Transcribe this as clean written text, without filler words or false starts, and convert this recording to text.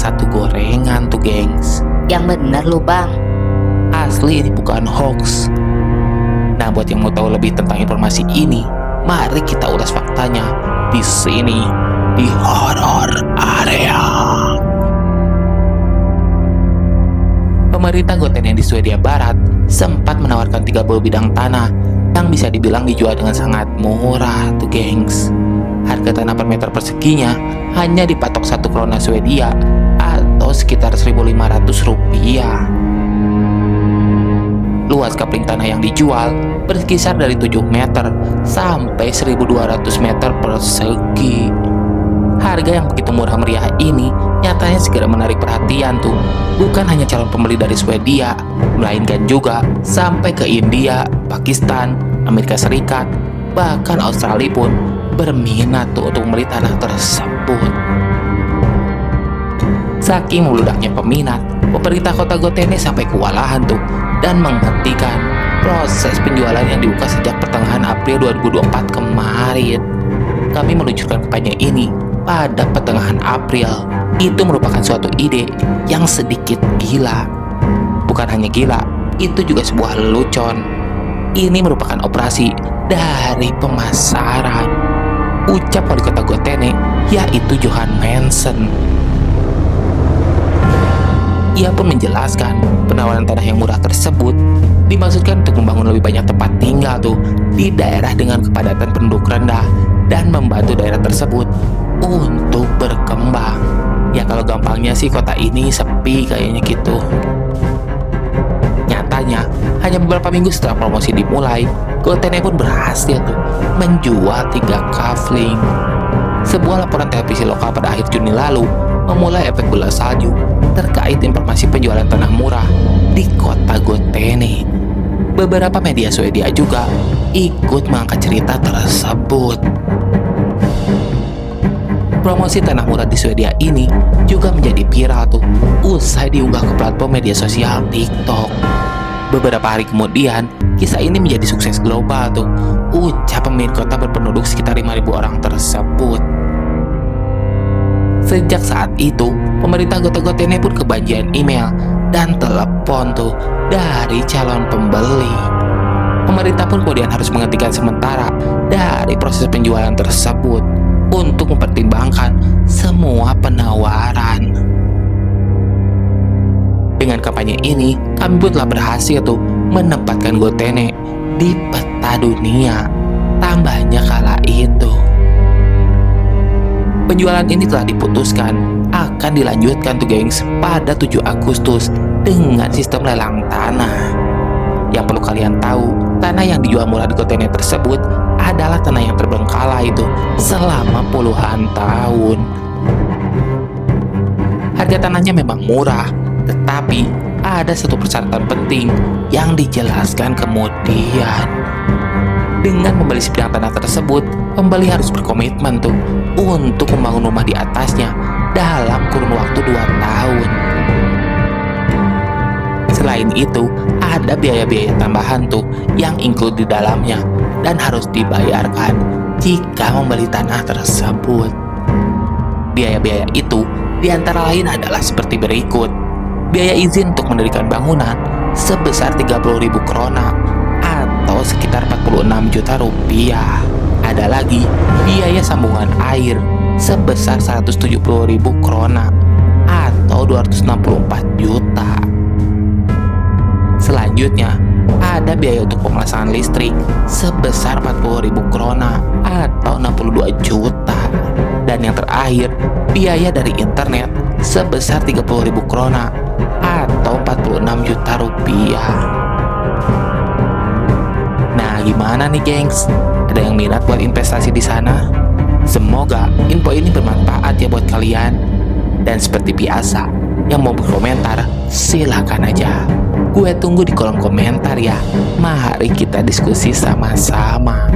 satu gorengan tuh gengs. Yang bener lu bang. Asli ini bukan hoax. Nah, buat yang mau tahu lebih tentang informasi ini, mari kita ulas faktanya di sini, di Horror Area. Pemerintah Goten yang di Swedia Barat sempat menawarkan 30 bidang tanah yang bisa dibilang dijual dengan sangat murah tuh gengs. Harga tanah per meter perseginya hanya dipatok 1 krona Swedia atau sekitar 1.500 rupiah. Luas kapling tanah yang dijual berkisar dari 7 meter sampai 1.200 meter persegi. Harga yang begitu murah meriah ini nyatanya segera menarik perhatian tuh. Bukan hanya calon pembeli dari Swedia, melainkan juga sampai ke India, Pakistan, Amerika Serikat, bahkan Australia pun berminat tuh untuk membeli tanah tersebut. Saking meludaknya peminat, pemerintah kota Gotene sampai kewalahan tuh dan menghentikan proses penjualan yang dibuka sejak pertengahan April 2024 kemarin. Kami meluncurkan kampanye ini pada pertengahan April. Itu merupakan suatu ide yang sedikit gila. Bukan hanya gila, itu juga sebuah lelucon. Ini merupakan operasi dari pemasaran, ucap wali kota Gotene, yaitu Johan Manson. Ia pun menjelaskan penawaran tanah yang murah tersebut dimaksudkan untuk membangun lebih banyak tempat tinggal tuh di daerah dengan kepadatan penduduk rendah dan membantu daerah tersebut untuk berkembang. Ya kalau gampangnya sih kota ini sepi kayaknya gitu. Nyatanya, hanya beberapa minggu setelah promosi dimulai, Gotene pun berhasil tuh menjual 3 kafling. Sebuah laporan televisi lokal pada akhir Juni lalu memulai efek bola salju terkait informasi penjualan tanah murah di kota Gotene. Beberapa media Swedia juga ikut mengangkat cerita tersebut. Promosi tanah murah di Swedia ini juga menjadi viral tuh usai diunggah ke platform media sosial TikTok. Beberapa hari kemudian, kisah ini menjadi sukses global tuh, ucap pemilik kota berpenduduk sekitar 5.000 orang tersebut. Sejak saat itu, pemerintah kota Gotene pun kebanjiran email dan telepon tuh dari calon pembeli. Pemerintah pun kemudian harus menghentikan sementara dari proses penjualan tersebut untuk mempertimbangkan semua penawaran. Dengan kampanye ini, kami pun telah berhasil tuh menempatkan Gotene di peta dunia. Tambahnya kala itu, penjualan ini telah diputuskan akan dilanjutkan tuh gengs pada 7 Agustus dengan sistem lelang tanah. Yang perlu kalian tahu, tanah yang dijual murah di Gotene tersebut adalah tanah yang terbengkalai itu selama puluhan tahun. Harga tanahnya memang murah, tetapi ada satu persyaratan penting yang dijelaskan kemudian. Dengan membeli sebidang tanah tersebut, pembeli harus berkomitmen tuh untuk membangun rumah di atasnya dalam kurun waktu 2 tahun. Selain itu, ada biaya-biaya tambahan tuh yang include di dalamnya dan harus dibayarkan jika membeli tanah tersebut. Biaya-biaya itu diantara lain adalah seperti berikut. Biaya izin untuk mendirikan bangunan sebesar 30.000 krona atau sekitar 46 juta rupiah. Ada lagi biaya sambungan air sebesar 170.000 krona atau 264 juta. Selanjutnya, ada biaya untuk pemasangan listrik sebesar 40.000 krona atau 62 juta. Dan yang terakhir, biaya dari internet sebesar 30.000 krona atau 46 juta rupiah. Nah, gimana nih gengs? Ada yang minat buat investasi di sana? Semoga info ini bermanfaat ya buat kalian. Dan seperti biasa, yang mau berkomentar silakan aja. Gue tunggu di kolom komentar ya. Mari kita diskusi sama-sama.